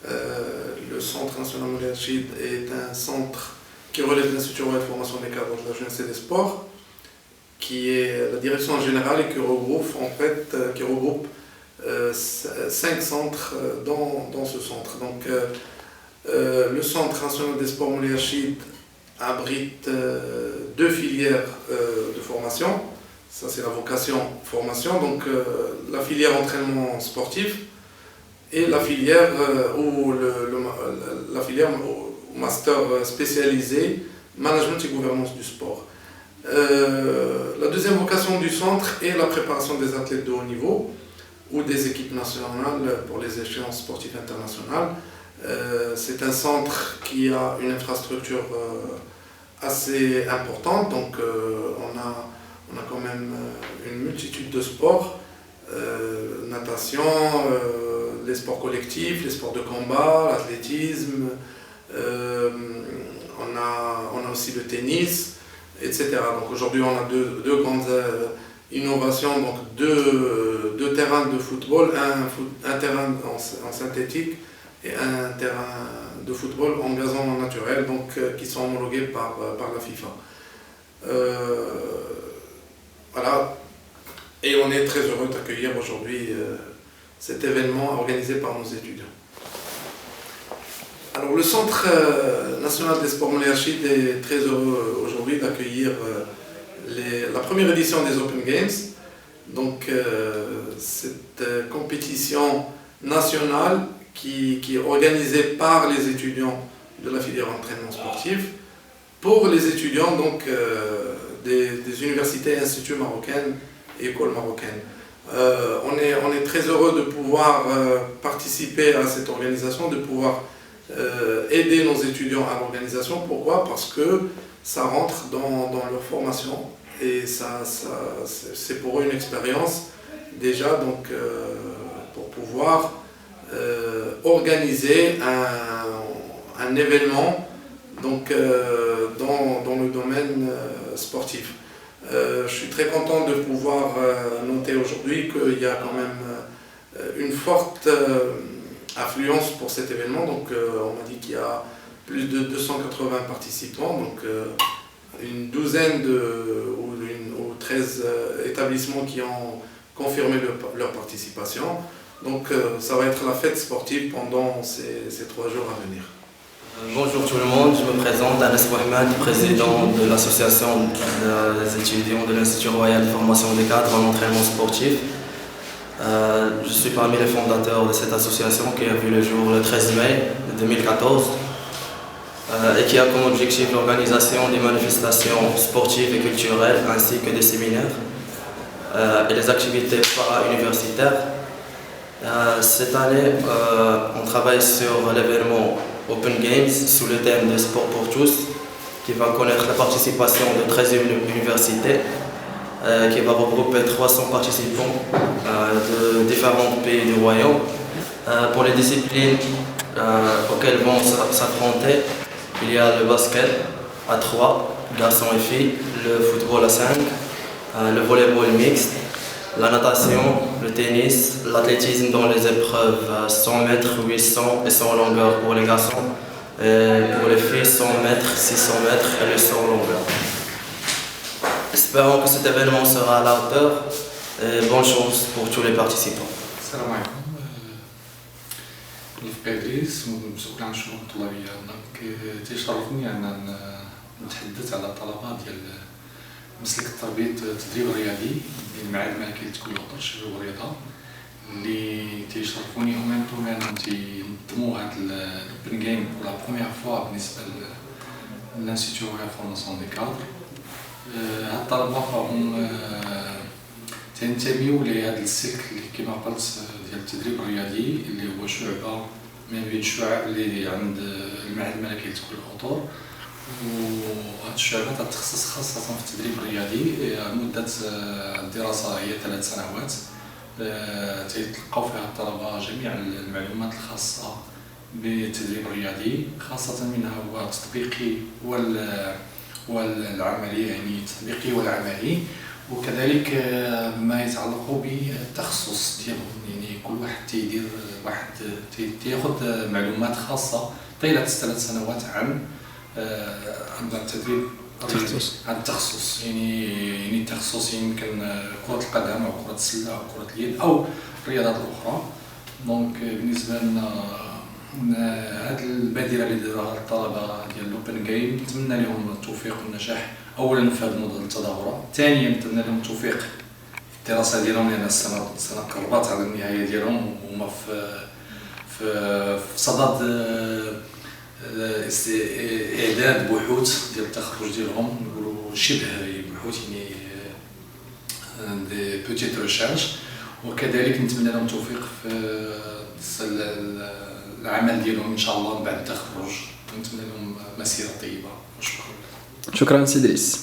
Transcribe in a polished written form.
Le Centre national Moulay Rachid est un centre qui relève de l'Institut royal de formation des cadres de la jeunesse et des sports, qui est la direction générale et qui regroupe 5 centres dans ce centre. Donc, le Centre national des sports Moulay Rachid abrite 2 filières de formation. Ça, c'est la vocation formation. Donc, la filière entraînement sportif et la filière master spécialisé management et gouvernance du sport. La deuxième vocation du centre est la préparation des athlètes de haut niveau ou des équipes nationales pour les échéances sportives internationales. C'est un centre qui a une infrastructure assez importante, donc on a quand même une multitude de sports, natation, les sports collectifs, les sports de combat, l'athlétisme, on a aussi le tennis, etc. Donc aujourd'hui on a deux grandes innovations, donc deux terrains de football, un terrain en synthétique et un terrain de football en gazon naturel, donc qui sont homologués par la FIFA. Voilà, et on est très heureux d'accueillir aujourd'hui cet événement organisé par nos étudiants. Alors le Centre national des sports Moulay Rachid est très heureux aujourd'hui d'accueillir la première édition des Open Games. Donc cette compétition nationale qui est organisée par les étudiants de la filière entraînement sportif pour les étudiants donc, des universités et instituts marocaines et écoles marocaines. On est très heureux de pouvoir participer à cette organisation, de pouvoir aider nos étudiants à l'organisation. Pourquoi? Parce que ça rentre dans leur formation et c'est pour eux une expérience déjà donc, pour pouvoir organiser un événement donc, dans le domaine sportif. Je suis très content de pouvoir noter aujourd'hui qu'il y a quand même une forte affluence pour cet événement. Donc, on m'a dit qu'il y a plus de 280 participants, donc une douzaine ou 13 établissements qui ont confirmé leur participation. Donc ça va être la fête sportive pendant ces 3 jours à venir. Bonjour tout le monde, je me présente Anas Mohamed, président de l'association des étudiants de l'Institut royal de formation des cadres en entraînement sportif. Je suis parmi les fondateurs de cette association qui a vu le jour le 13 mai 2014 et qui a comme objectif l'organisation des manifestations sportives et culturelles ainsi que des séminaires et les activités para-universitaires. Cette année, on travaille sur l'événement Open Games sous le thème de Sport pour tous qui va connaître la participation de 13 universités qui va regrouper 300 participants de différents pays du royaume. Pour les disciplines auxquelles vont s'affronter, il y a le basket à 3, garçons et filles, le football à 5, le volleyball mixte, la natation, le tennis, l'athlétisme dans les épreuves 100 mètres, 800 et 100 longueur pour les garçons, et pour les filles 100 mètres, 600 mètres et le 100 longueur. Espérons que cet événement sera à la hauteur et bonne chance pour tous les participants. السلام عليكم. أنا في إدريس مسؤول عن الشؤون الطلابية. دونك تيشرفني أن نتحدث على الطلبة ديال مسلك التربية التدريب الرياضي ديال المعهد الملكي لتكوين الخطط الشباب والرياضة اللي تيشرفوني هما أنتم تنظموا هاد الأوبن جيم بور لا بروميير فوا بالنسبة للانستيتيو رويال فورماسيون دي كادر. هاد الطلبة فهم تنتميو لهذا السلك اللي كما قلت ديال التدريب الرياضي اللي هو شعبة من بين الشعب اللي عند المعهد الملكي لتكوين الخطوط. وهاد الشعبة تتخصص خاصة في التدريب الرياضي. مدة الدراسة هي 3 سنوات تيتلقاو فيها الطلبة جميع المعلومات الخاصة بالتدريب الرياضي، خاصة منها هو التطبيقي والعملي، يعني التطبيقي والعملي. وكذلك ما يتعلق بالتخصص ديالهم، يعني كل واحد تيدير واحد تياخذ معلومات خاصه طيله 3 سنوات عن التدريب عن التخصص. يعني التخصص يمكن كرة القدم أو كرة السلة أو كرة اليد أو الرياضات الأخرى. دونك بالنسبة لنا هذه البادرة اللي داروها الطلبة ديال الأوبن جيم نتمنى لهم التوفيق والنجاح أولا في هذا الموضوع التظاهرة، ثانيا نتمنى لهم التوفيق في الدراسة ديالهم لأن السنة قربت على النهاية ديالهم وهما في صدد إعداد بحوث ديال التخرج ديالهم، نقولوا شبه بحوث يعني دي بوتيت ريشيرش. وكذلك نتمنى لهم التوفيق في العمل ديالهم ان شاء الله بعد التخرج، ونتمنى لهم مسيره طيبه. وشكرا. شكرا سي إدريس.